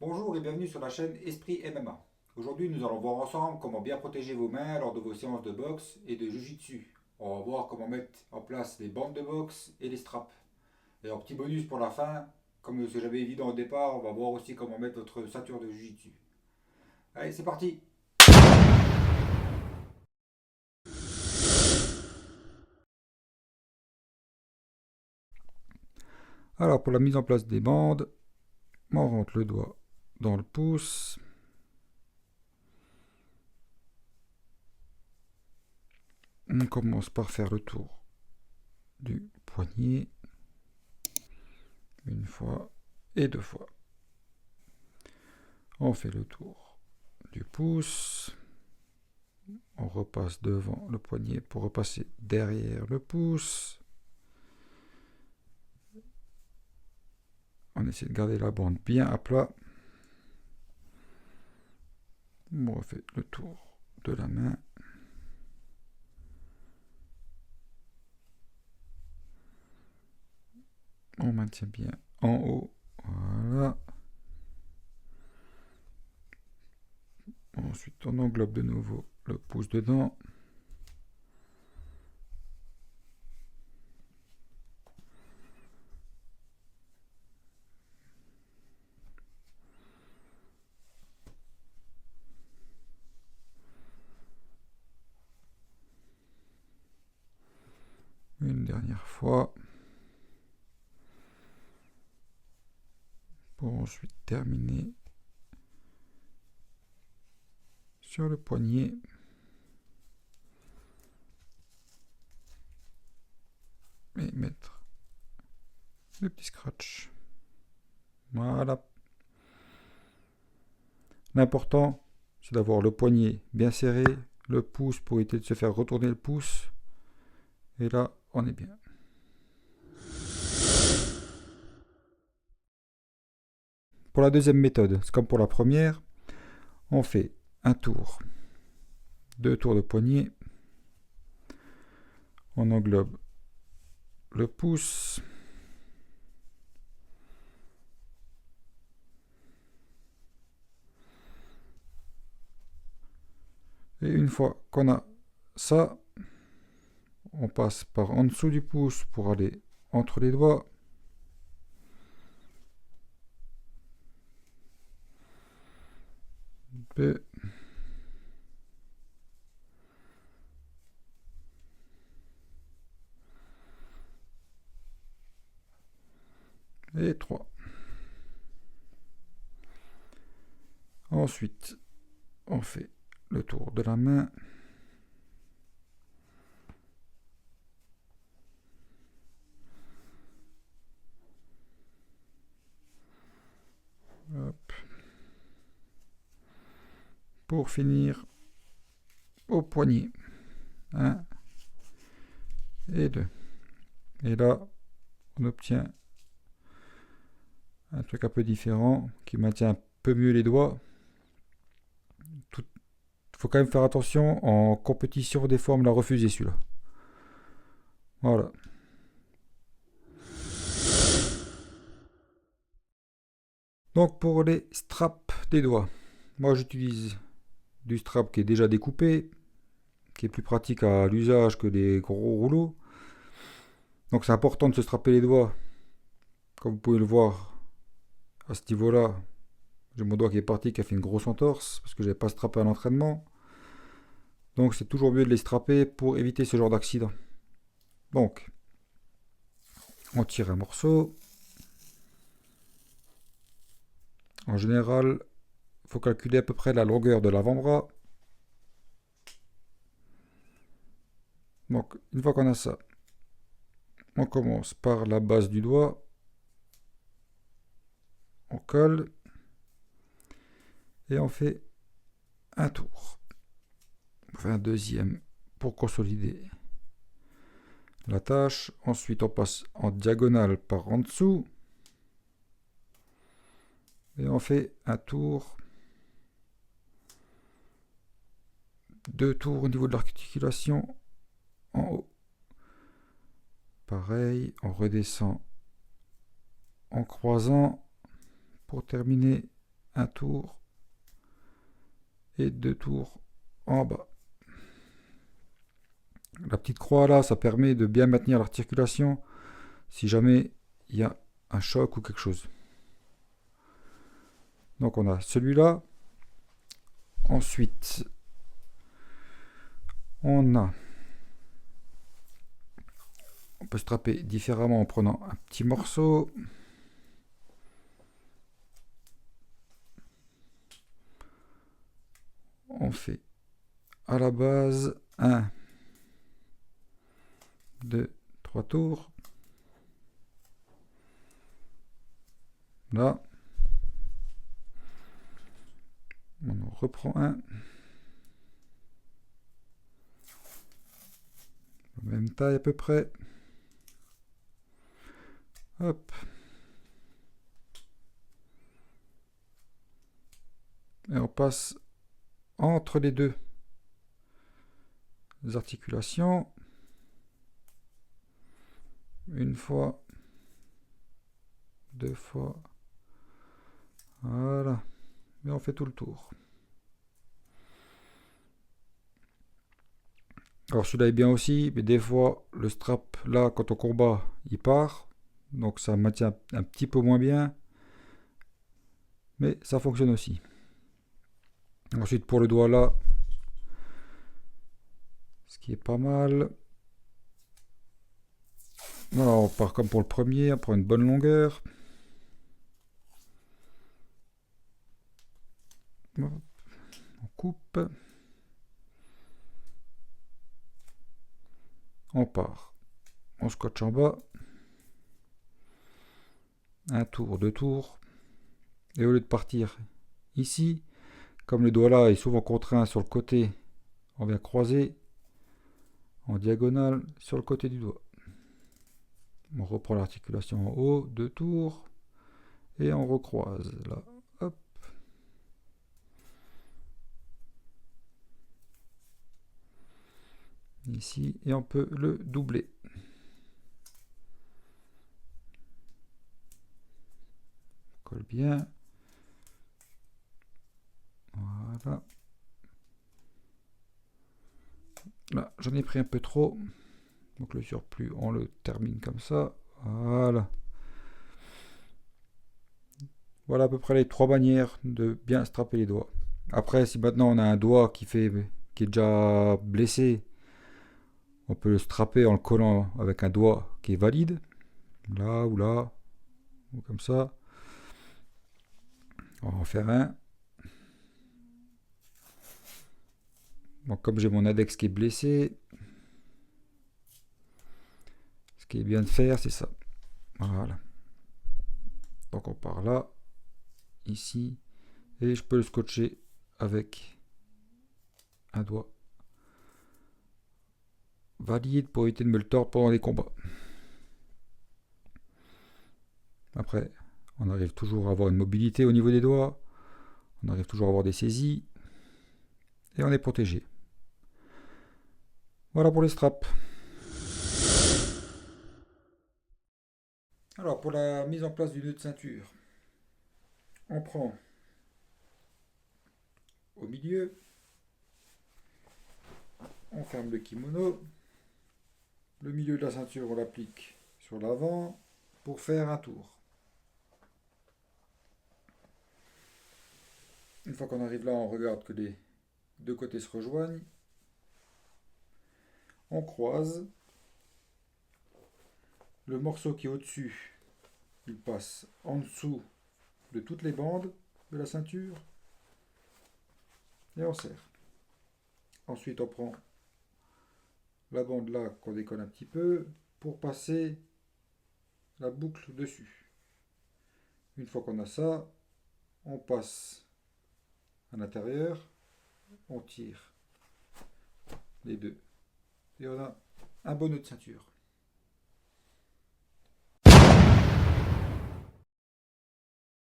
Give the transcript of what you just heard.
Bonjour et bienvenue sur la chaîne Esprit MMA. Aujourd'hui, nous allons voir ensemble comment bien protéger vos mains lors de vos séances de boxe et de Jiu-Jitsu. On va voir comment mettre en place les bandes de boxe et les straps. Et en petit bonus pour la fin, comme c'est jamais évident au départ, on va voir aussi comment mettre votre ceinture de Jiu-Jitsu. Allez, c'est parti. Alors pour la mise en place des bandes, on rentre le doigt dans le pouce. On commence par faire le tour du poignet. Une fois et deux fois. On fait le tour du pouce. On repasse devant le poignet pour repasser derrière le pouce. On essaie de garder la bande bien à plat. On refait le tour de la main. On maintient bien en haut. Voilà. Ensuite, on englobe de nouveau le pouce dedans. Une dernière fois. Pour ensuite terminer sur le poignet. Et mettre le petit scratch. Voilà. L'important, c'est d'avoir le poignet bien serré, le pouce pour éviter de se faire retourner le pouce. Et là, on est bien. Pour la deuxième méthode, c'est comme pour la première, on fait un tour, deux tours de poignet. On englobe le pouce. Et une fois qu'on a ça, on passe par en dessous du pouce pour aller entre les doigts. Deux. Et 3. Ensuite, on fait le tour de la main. Hop. Pour finir au poignet. 1 et 2. Et là, on obtient un truc un peu différent qui maintient un peu mieux les doigts. Il faut quand même faire attention, en compétition des fois on me l'a refusé celui-là. Voilà. Donc pour les straps des doigts, moi j'utilise du strap qui est déjà découpé, qui est plus pratique à l'usage que les gros rouleaux. Donc c'est important de se strapper les doigts. Comme vous pouvez le voir à ce niveau-là, j'ai mon doigt qui est parti, qui a fait une grosse entorse parce que je n'avais pas strappé à l'entraînement. Donc c'est toujours mieux de les strapper pour éviter ce genre d'accident. Donc on tire un morceau. En général, il faut calculer à peu près la longueur de l'avant-bras. Donc une fois qu'on a ça, on commence par la base du doigt. On colle. Et on fait un tour. On fait un deuxième pour consolider la tâche. Ensuite, on passe en diagonale par en dessous. Et on fait un tour. Deux tours au niveau de l'articulation en haut. Pareil, on redescend en croisant pour terminer un tour et 2 tours en bas. La petite croix là, ça permet de bien maintenir l'articulation si jamais il y a un choc ou quelque chose. Donc on a celui-là. Ensuite, on peut strapper différemment en prenant un petit morceau. On fait à la base 1, 2, 3 tours. Là, on en reprend un. Même taille à peu près. Hop. Et on passe entre les deux articulations. Une fois. 2 fois. Voilà. Et on fait tout le tour. Alors celui-là est bien aussi, mais des fois le strap là quand on combat il part, donc ça maintient un petit peu moins bien, mais ça fonctionne aussi. Ensuite pour le doigt là, ce qui est pas mal. Voilà, on part comme pour le premier, on prend une bonne longueur. On coupe. On part. On scotche en bas. Un tour, 2 tours. Et au lieu de partir ici, comme le doigt là est souvent contraint sur le côté, on vient croiser en diagonale sur le côté du doigt. On reprend l'articulation en haut, 2 tours, et on recroise là. Hop. Ici, et on peut le doubler. Colle bien. Voilà. Là, j'en ai pris un peu trop. Donc le surplus, on le termine comme ça. Voilà. Voilà à peu près les 3 manières de bien strapper les doigts. Après, si maintenant on a un doigt qui est déjà blessé, on peut le strapper en le collant avec un doigt qui est valide. Là, ou comme ça. On va en faire un. Donc comme j'ai mon index qui est blessé, ce qui est bien de faire, c'est ça. Voilà. Donc on part là, ici, et je peux le scotcher avec un doigt valide pour éviter de me le tordre pendant les combats. Après, on arrive toujours à avoir une mobilité au niveau des doigts, on arrive toujours à avoir des saisies, et on est protégé. Voilà pour les straps. Alors pour la mise en place du nœud de ceinture, on prend au milieu, on ferme le kimono, le milieu de la ceinture on l'applique sur l'avant pour faire un tour. Une fois qu'on arrive là, on regarde que les deux côtés se rejoignent. On croise. Le morceau qui est au-dessus, il passe en dessous de toutes les bandes de la ceinture. Et on serre. Ensuite, on prend la bande là qu'on décolle un petit peu pour passer la boucle dessus. Une fois qu'on a ça, on passe à l'intérieur, on tire les deux. Et on a un bon nœud de ceinture.